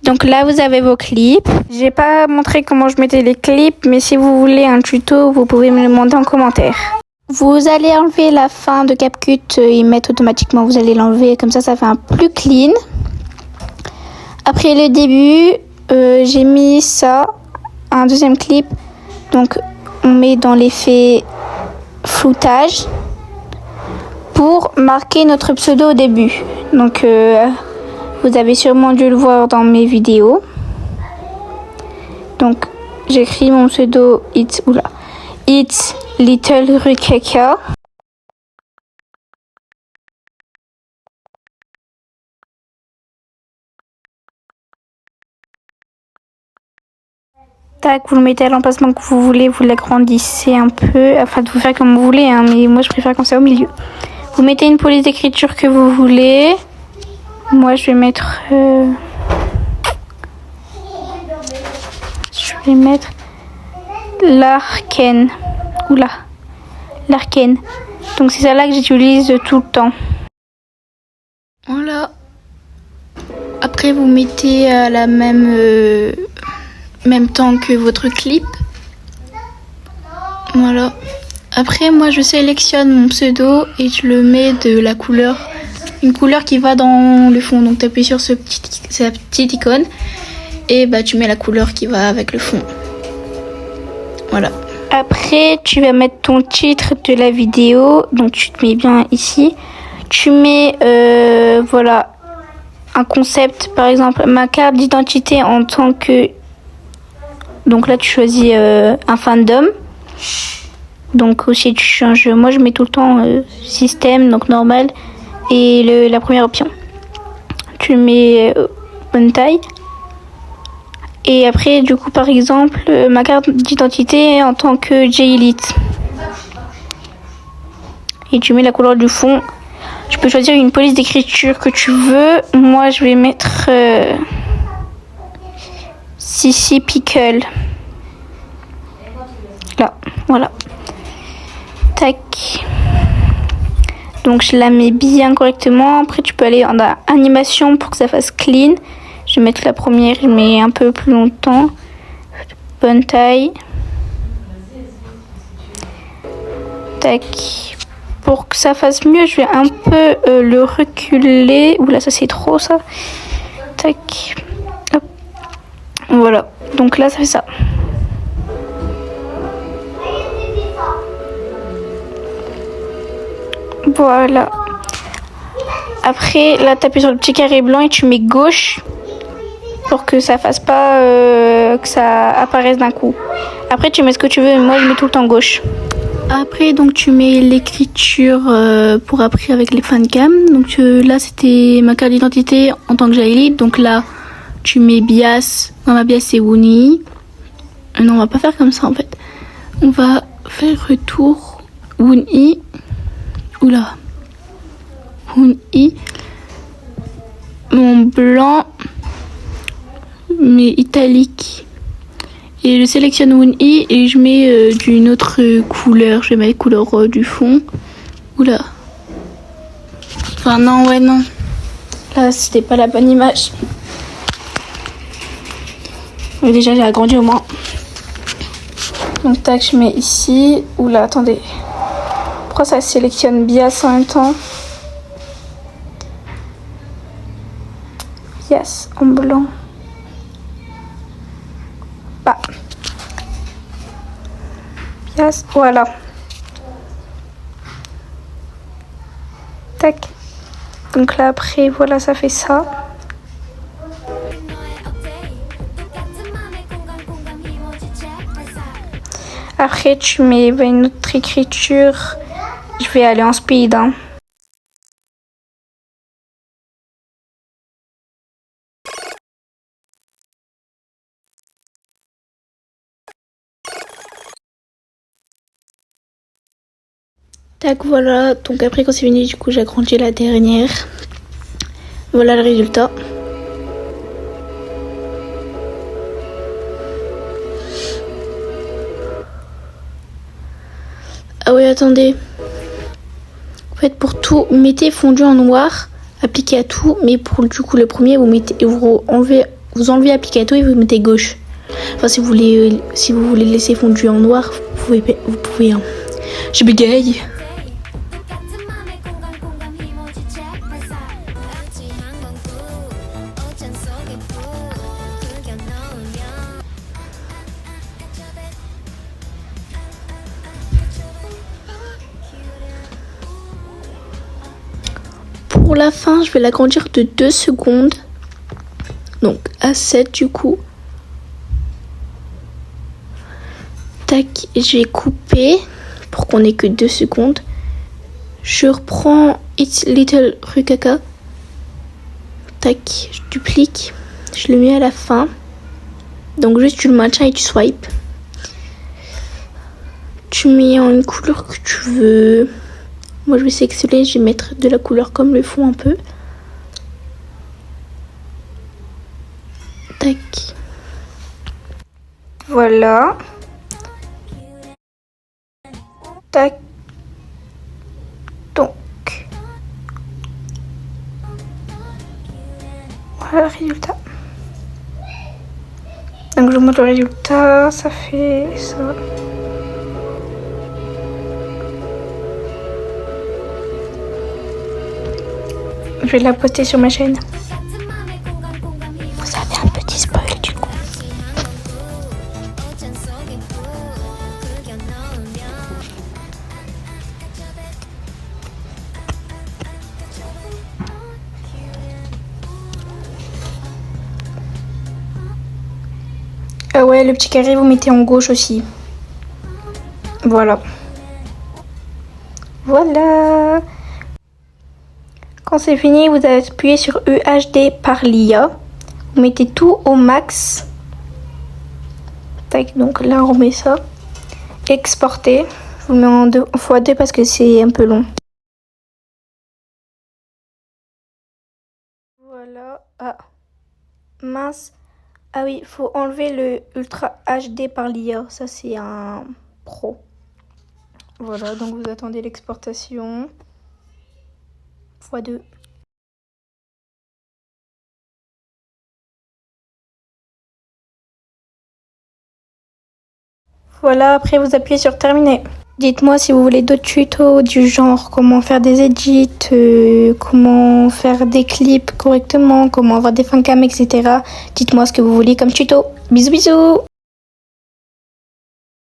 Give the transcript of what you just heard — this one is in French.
Donc là, vous avez vos clips. J'ai pas montré comment je mettais les clips, mais si vous voulez un tuto, vous pouvez me le demander en commentaire. Vous allez enlever la fin de CapCut, ils mettent automatiquement, vous allez l'enlever, comme ça fait un plus clean. Après le début, j'ai mis ça, un deuxième clip, donc on met dans l'effet floutage pour marquer notre pseudo au début. Donc vous avez sûrement dû le voir dans mes vidéos. Donc j'écris mon pseudo It's Little Rukeka. Tac, vous le mettez à l'emplacement que vous voulez, vous l'agrandissez un peu, afin de vous faire comme vous voulez, hein, mais moi je préfère quand c'est au milieu. Vous mettez une police d'écriture que vous voulez. Moi je vais mettre l'Arken. Oula, l'Arken. Donc c'est celle-là que j'utilise tout le temps. Voilà. Après vous mettez à la même temps que votre clip. Voilà. Après moi je sélectionne mon pseudo et je le mets de la couleur, une couleur qui va dans le fond. Donc tu appuies sur cette petite icône et bah tu mets la couleur qui va avec le fond. Voilà. Après tu vas mettre ton titre de la vidéo. Donc tu te mets bien ici. Tu mets voilà un concept, par exemple ma carte d'identité en tant que. Donc là tu choisis un fandom. Donc aussi tu changes, moi je mets tout le temps système, donc normal, et la première option. Tu mets bonne taille. Et après du coup par exemple ma carte d'identité en tant que J-Elite. Et tu mets la couleur du fond. Tu peux choisir une police d'écriture que tu veux. Moi je vais mettre Sissy Pickle. Là, voilà. Tac. Donc je la mets bien correctement. Après tu peux aller en animation pour que ça fasse clean. Je vais mettre la première, je mets un peu plus longtemps. Bonne taille. Tac. Pour que ça fasse mieux, je vais un peu le reculer. Oula, ça c'est trop ça. Tac. Hop. Voilà. Donc là ça fait ça. Voilà. Après, là, tu appuies sur le petit carré blanc et tu mets gauche pour que ça fasse pas que ça apparaisse d'un coup. Après, tu mets ce que tu veux. Moi, je mets tout le temps gauche. Après, donc, tu mets l'écriture pour après avec les fancam. Donc là, c'était ma carte d'identité en tant que J-Elite. Donc là, tu mets bias. Dans ma bias, c'est Woonie. Non, on va pas faire comme ça en fait. On va faire retour Woonie. Oula. Mon blanc, mais italique. Et je sélectionne Woonie et je mets d'une autre couleur. Je vais mettre couleur du fond. Oula. Enfin non, ouais non. Là c'était pas la bonne image. Mais déjà j'ai agrandi au moins. Donc tac, je mets ici. Oula, attendez. Pourquoi ça sélectionne bias en même temps? Bias en blanc. Bah. Bias, voilà. Tac. Donc là après, voilà, ça fait ça. Après, tu mets une autre écriture. Je vais aller en speed. Hein. Tac, voilà. Donc après, quand c'est fini, du coup, j'ai agrandi la dernière. Voilà le résultat. Ah oui, attendez. En fait, pour tout, mettez fondu en noir, appliqué à tout, mais pour du coup le premier, vous Vous enlevez applicato et vous mettez gauche. Enfin, si vous voulez laisser fondu en noir, vous pouvez. Hein. Je bégaye. Pour la fin, je vais l'agrandir de 2 secondes. Donc à 7 du coup. Tac, je vais couper pour qu'on ait que 2 secondes. Je reprends It's Little Rukaka. Tac, je duplique. Je le mets à la fin. Donc juste tu le maintiens et tu swipes. Tu mets en une couleur que tu veux. Moi je vais sélectionner, je vais mettre de la couleur comme le fond un peu. Tac. Voilà. Tac. Donc. Voilà le résultat. Donc je vous montre le résultat, ça fait ça. Je vais la poster sur ma chaîne. Vous avez un petit spoil du coup. Ah ouais, le petit carré, vous mettez en gauche aussi. Voilà. Voilà. Quand c'est fini, vous appuyez sur UHD par l'IA. Vous mettez tout au max. Tac, donc là on remet ça. Exporter. Je vous le mets en x2 parce que c'est un peu long. Voilà. Ah, mince. Ah oui, il faut enlever le Ultra HD par l'IA. Ça, c'est un pro. Voilà, donc vous attendez l'exportation. x2. Voilà, après vous appuyez sur terminer. Dites-moi si vous voulez d'autres tutos du genre comment faire des edits, comment faire des clips correctement, comment avoir des fancams, etc. Dites-moi ce que vous voulez comme tuto. Bisous bisous.